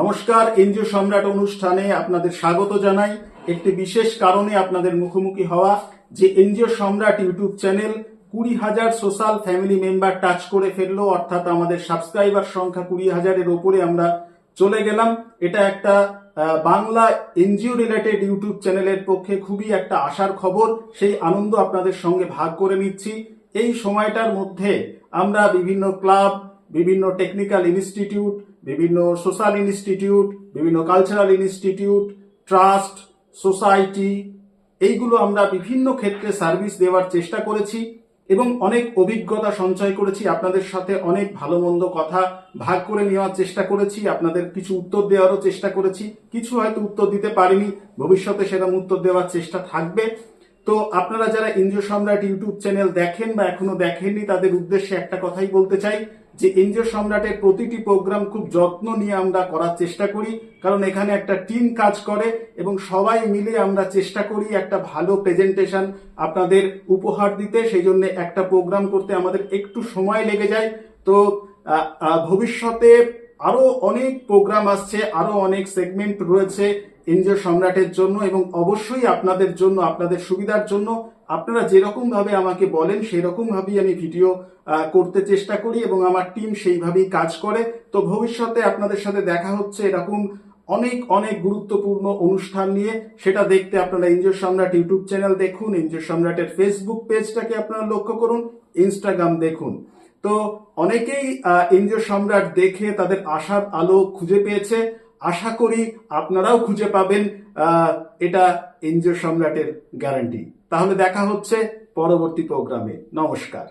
নমস্কার, এনজিও সম্রাট অনুষ্ঠানে আপনাদের স্বাগত জানাই। একটি বিশেষ কারণে আপনাদের মুখোমুখি হওয়া যে এনজিও সম্রাট YouTube channel 20,000 social family member touch করে ফেললো, অর্থাৎ আমাদের সাবস্ক্রাইবার সংখ্যা 20,000-এর ওপরে আমরা চলে গেলাম। এটা একটা বাংলা এনজিও রিলেটেড ইউটিউব চ্যানেলের পক্ষে খুবই একটা আশার খবর। সেই আনন্দ আপনাদের সঙ্গে ভাগ করে নিচ্ছি। এই সময়টার মধ্যে আমরা বিভিন্ন ক্লাব, বিভিন্ন টেকনিক্যাল ইনস্টিটিউট, বিভিন্ন সোশ্যাল ইনস্টিটিউট, বিভিন্ন কালচারাল ইনস্টিটিউট, ট্রাস্ট, সোসাইটি, এইগুলো আমরা বিভিন্ন ক্ষেত্রে সার্ভিস দেওয়ার চেষ্টা করেছি এবং অনেক অভিজ্ঞতা সঞ্চয় করেছি। আপনাদের সাথে অনেক ভালো মন্দ কথা ভাগ করে নেওয়ার চেষ্টা করেছি, আপনাদের কিছু উত্তর দেওয়ারও চেষ্টা করেছি। কিছু হয়তো উত্তর দিতে পারিনি, ভবিষ্যতে সেরকম উত্তর দেওয়ার চেষ্টা থাকবে। তো আপনারা যারা এনজিও সম্রাট ইউটিউব চ্যানেল দেখেন বা এখনো দেখেননি, তাদের উদ্দেশ্যে একটা কথাই বলতে চাই যে এনজিও সম্রাটের প্রতিটি প্রোগ্রাম খুব যত্ন নিয়ে আমরা করার চেষ্টা করি, কারণ এখানে একটা টিম কাজ করে এবং সবাই মিলে আমরা চেষ্টা করি একটা ভালো প্রেজেন্টেশন আপনাদের উপহার দিতে। সেই জন্য একটা প্রোগ্রাম করতে আমাদের একটু সময় লেগে যায়। তো ভবিষ্যতে আরো অনেক প্রোগ্রাম আসছে, আরো অনেক সেগমেন্ট রয়েছে এনজিও সম্রাটের জন্য এবং অবশ্যই আপনাদের জন্য, আপনাদের সুবিধার জন্য। আপনারা যেরকম ভাবে আমাকে বলেন সেরকম ভাবেই আমি ভিডিও করতে চেষ্টা করি এবং আমার টিম সেইভাবেই কাজ করে। তো ভবিষ্যতে আপনাদের সাথে দেখা হচ্ছে এরকম অনেক অনেক গুরুত্বপূর্ণ অনুষ্ঠান নিয়ে। সেটা দেখতে আপনারা এনজিও সম্রাট ইউটিউব চ্যানেল দেখুন, এনজিও সম্রাটের ফেসবুক পেজটাকে আপনারা লক্ষ্য করুন, ইনস্টাগ্রাম দেখুন। তো অনেকেই এনজিও সম্রাট দেখে তাদের আশার আলো খুঁজে পেয়েছে। আশা করি আপনারাও খুঁজে পাবেন, এটা এনজিও সম্রাটের গ্যারান্টি। তাহলে দেখা হচ্ছে পরবর্তী প্রোগ্রামে। নমস্কার।